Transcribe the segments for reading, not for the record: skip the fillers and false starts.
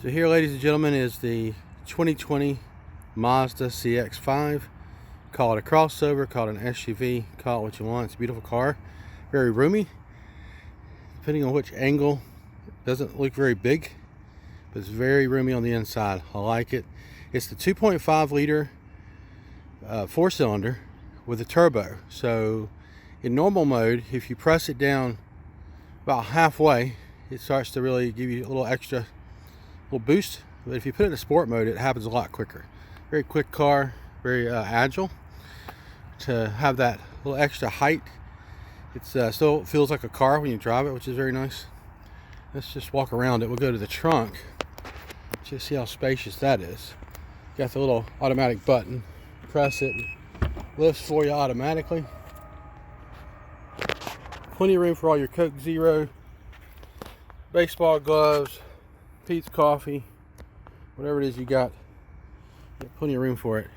So here, ladies and gentlemen, is the 2020 Mazda CX-5. Call it a crossover, call it an SUV, call it what you want. It's a beautiful car, very roomy. Depending on which angle, it doesn't look very big, but it's very roomy on the inside. I like it. It's the 2.5 liter 4-cylinder with a turbo. So in normal mode, if you press it down about halfway, it starts to really give you a little extra boost. But if you put it in sport mode, it happens a lot quicker. Very quick car, very agile. To have that little extra height, it still feels like a car when you drive it, which is very nice. Let's just walk around it. We'll go to the trunk, just see how spacious that is. Got the little automatic button. Press it, lifts for you automatically. Plenty of room for all your Coke Zero, baseball gloves, Pete's coffee, whatever it is you got. Plenty of room for it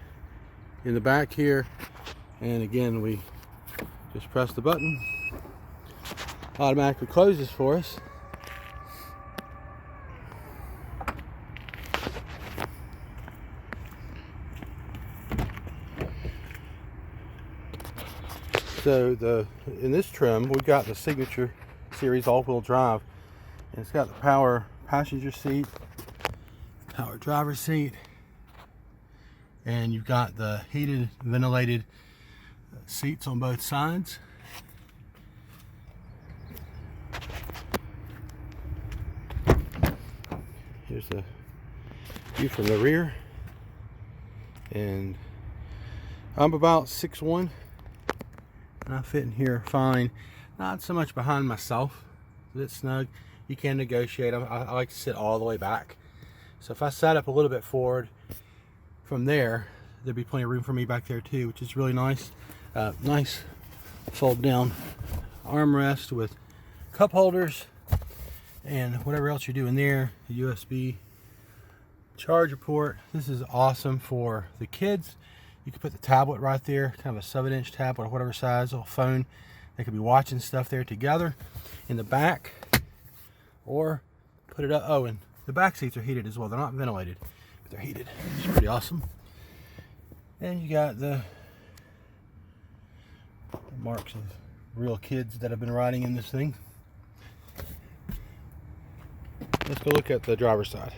in the back here. And again, we just press the button, automatically closes for us. So in this trim, we've got the Signature series all-wheel drive, and it's got the power passenger seat, power driver seat, and you've got the heated, ventilated seats on both sides. Here's the view from the rear, and I'm about 6'1", and I fit in here fine. Not so much behind myself, a bit snug. You can negotiate. I like to sit all the way back. So if I sat up a little bit forward from there, there'd be plenty of room for me back there too, which is really nice. Nice fold down armrest with cup holders and whatever else you're doing there. The USB charger port. This is awesome for the kids. You can put the tablet right there, kind of a 7-inch tablet or whatever size, little phone. They could be watching stuff there together in the back, or put it up. Oh, and the back seats are heated as well. They're not ventilated, but they're heated. It's pretty awesome. And you got the marks of real kids that have been riding in this thing. Let's go look at the driver's side.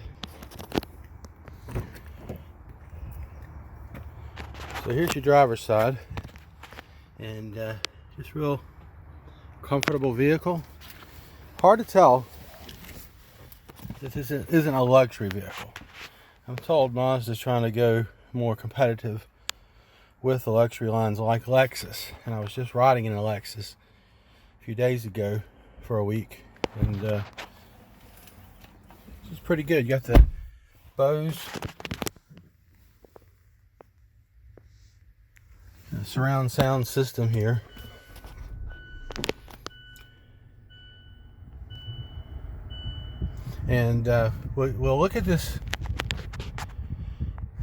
So here's your driver's side, and just real comfortable vehicle. Hard to tell this isn't a luxury vehicle. I'm told Mazda's trying to go more competitive with the luxury lines like Lexus, and I was just riding in a Lexus a few days ago for a week, and it's pretty good. You got the Bose surround sound system here. And we'll look at this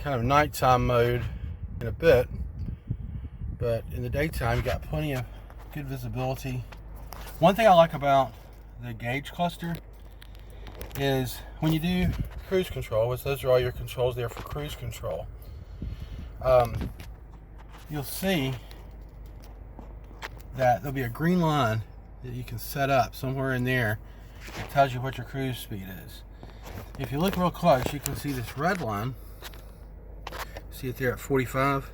kind of nighttime mode in a bit, but in the daytime you got plenty of good visibility. One thing I like about the gauge cluster is when you do cruise control, which those are all your controls there for cruise control, you'll see that there'll be a green line that you can set up somewhere in there. It tells you what your cruise speed is. If you look real close, you can see this red line. See it there at 45.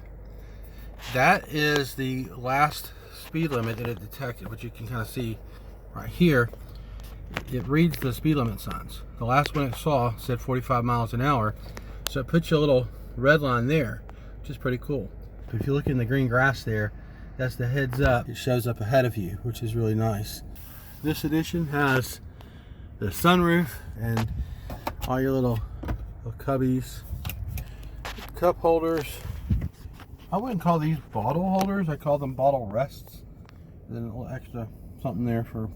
That is the last speed limit that it detected, which you can kind of see right here. It reads the speed limit signs. The last one it saw said 45 miles an hour, so it puts you a little red line there, which is pretty cool. If you look in the green grass there, that's the heads up. It shows up ahead of you, which is really nice. This edition has the sunroof and all your little cubbies, cup holders. I wouldn't call these bottle holders, I call them bottle rests. And then a little extra something there for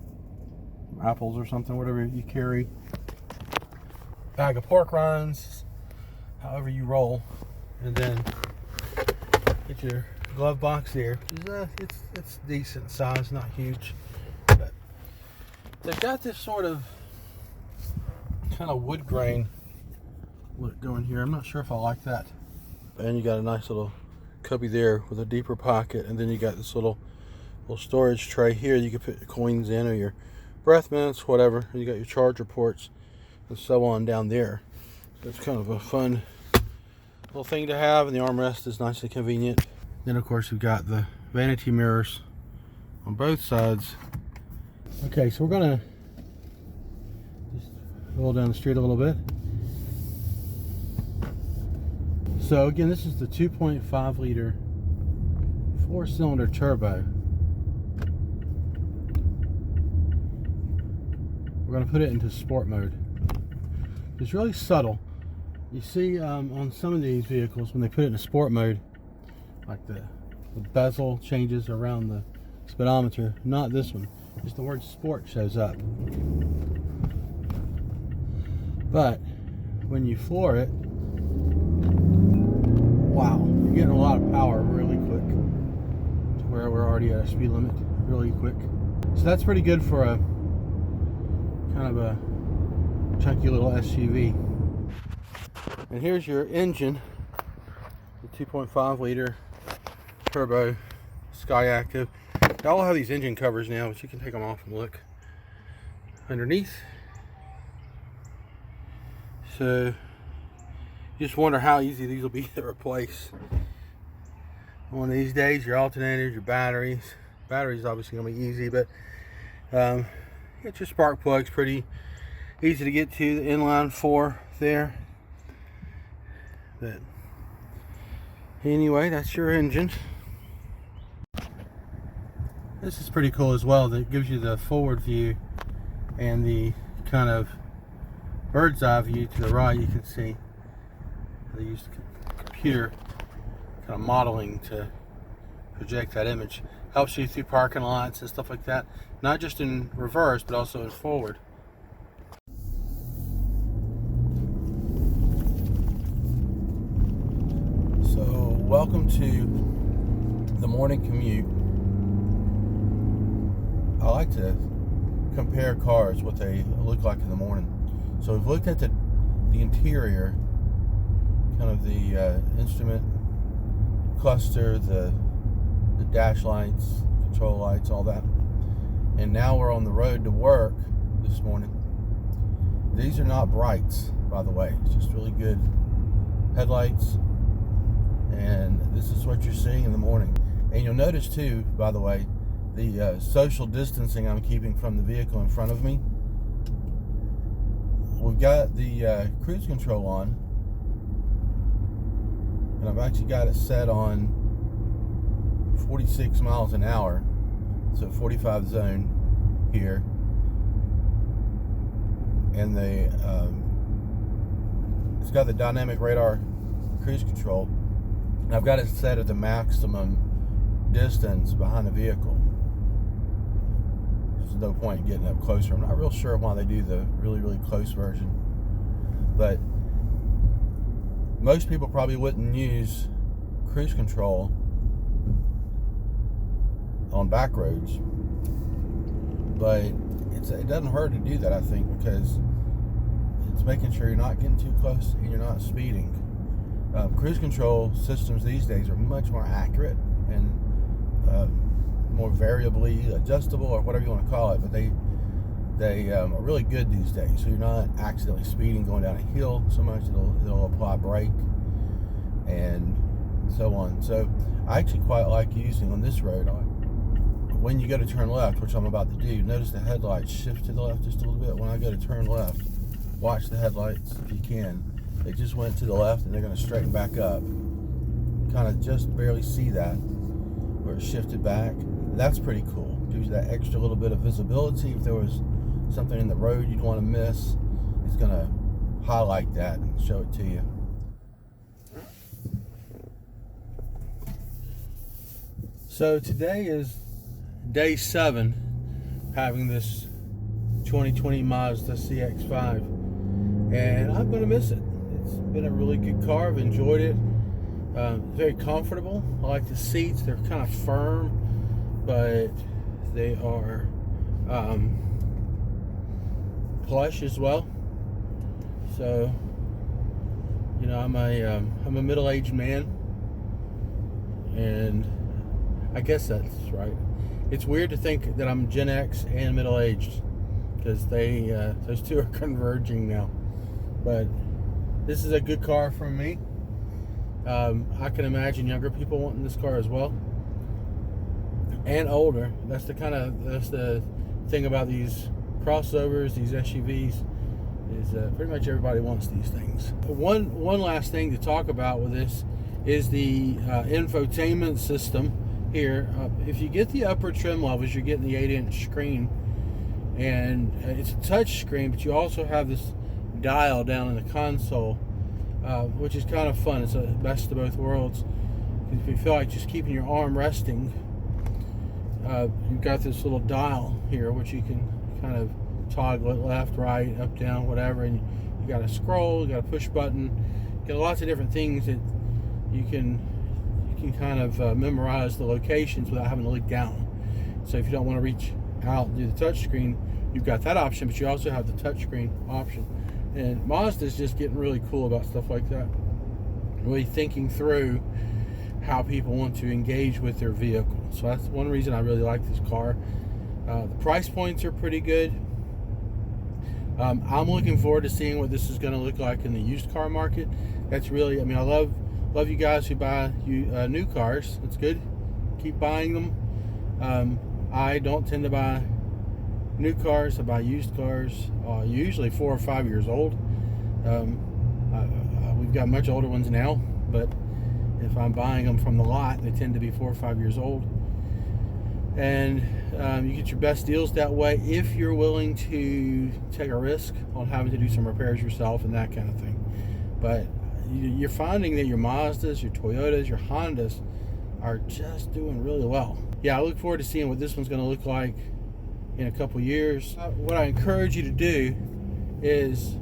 apples or something, whatever you carry. Bag of pork rinds, however you roll. And then get your glove box there, which is it's decent size, not huge. But they've got this sort of kind of wood grain Look, go in here. I'm not sure if I like that. And you got a nice little cubby there with a deeper pocket, and then you got this little storage tray here. You can put your coins in, or your breath mints, whatever. And you got your charger ports and so on down there. So it's kind of a fun little thing to have, and the armrest is nice and convenient. Then of course we've got the vanity mirrors on both sides. Okay, so we're gonna just roll down the street a little bit. So again, this is the 2.5 liter 4-cylinder turbo. We're going to put it into sport mode. It's really subtle. You see on some of these vehicles, when they put it in sport mode, like the bezel changes around the speedometer. Not this one. Just the word sport shows up. But when you floor it, wow, you're getting a lot of power really quick to where we're already at a speed limit really quick. So that's pretty good for a kind of a chunky little SUV. And here's your engine, the 2.5 liter turbo Sky Active. They all have these engine covers now, but you can take them off and look underneath. So you just wonder how easy these will be to replace. One of these days, your alternators, your batteries. Batteries obviously gonna be easy, but get your spark plugs pretty easy to get to. The inline 4 there. But anyway, that's your engine. This is pretty cool as well. That gives you the forward view and the kind of bird's eye view to the right. You can see they use computer kind of modeling to project that image. Helps you through parking lots and stuff like that. Not just in reverse, but also in forward. So, welcome to the morning commute. I like to compare cars, what they look like in the morning. So we've looked at the interior, kind of the instrument cluster, the dash lights, control lights, all that. And now we're on the road to work this morning. These are not brights, by the way. It's just really good headlights. And this is what you're seeing in the morning. And you'll notice too, by the way, the social distancing I'm keeping from the vehicle in front of me. We've got the cruise control on, and I've actually got it set on 46 miles an hour, so 45 zone here, and it's got the dynamic radar cruise control, and I've got it set at the maximum distance behind the vehicle. There's no point getting up closer. I'm not real sure why they do the really close version, but most people probably wouldn't use cruise control on back roads, but it doesn't hurt to do that, I think, because it's making sure you're not getting too close and you're not speeding. Cruise control systems these days are much more accurate and more variably adjustable, or whatever you want to call it, but they are really good these days, so you're not accidentally speeding going down a hill so much. It'll apply brake and so on. So I actually quite like using on this road, when you go to turn left, which I'm about to do, notice the headlights shift to the left just a little bit. When I go to turn left, watch the headlights if you can. They just went to the left and they're going to straighten back up. Kind of just barely see that where it shifted back. That's pretty cool. Gives you that extra little bit of visibility. If there was something in the road you'd want to miss, it's going to highlight that and show it to you. So today is day 7 having this 2020 Mazda CX-5, and I'm going to miss it. It's been a really good car. I've enjoyed it. Very comfortable. I like the seats. They're kind of firm, but they are plush as well. So You know, I'm a middle-aged man, and I guess that's right. It's weird to think that I'm Gen X and middle-aged, because those two are converging now. But this is a good car for me. I can imagine younger people wanting this car as well, and older. That's the thing about these crossovers, these SUVs, is pretty much everybody wants these things. One last thing to talk about with this is the infotainment system here. If you get the upper trim levels, you're getting the 8-inch screen, and it's a touch screen, but you also have this dial down in the console, which is kind of fun. It's the best of both worlds. If you feel like just keeping your arm resting, you've got this little dial here, which you can kind of toggle it left, right, up, down, whatever, and you got a scroll, you got a push button, you got lots of different things that you can kind of memorize the locations without having to look down. So if you don't want to reach out and do the touch screen, you've got that option, but you also have the touch screen option. And Mazda's just getting really cool about stuff like that, really thinking through how people want to engage with their vehicle. So that's one reason I really like this car. The price points are pretty good. I'm looking forward to seeing what this is going to look like in the used car market. That's really, I mean, I love you guys who buy new cars. It's good. Keep buying them. I don't tend to buy new cars. I buy used cars, usually 4 or 5 years old. We've got much older ones now, but if I'm buying them from the lot, they tend to be 4 or 5 years old. And you get your best deals that way if you're willing to take a risk on having to do some repairs yourself and that kind of thing. But you're finding that your Mazdas, your Toyotas, your Hondas are just doing really well. Yeah, I look forward to seeing what this one's going to look like in a couple years. What I encourage you to do is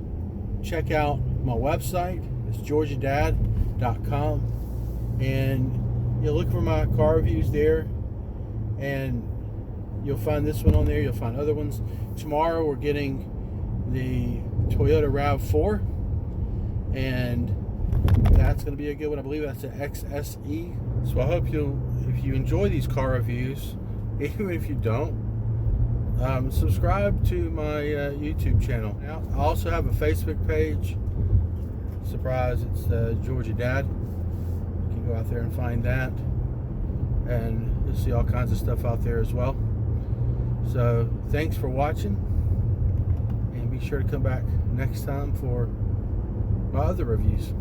check out my website. It's georgiadad.com, and you'll look for my car reviews there, and you'll find this one on there. You'll find other ones. Tomorrow we're getting the Toyota RAV4, and that's going to be a good one. I believe that's an XSE. So I hope if you enjoy these car reviews, even if you don't, subscribe to my YouTube channel. Now, I also have a Facebook page. Surprise, it's Georgia Dad. You can go out there and find that, and you'll see all kinds of stuff out there as well. So thanks for watching, and be sure to come back next time for my other reviews.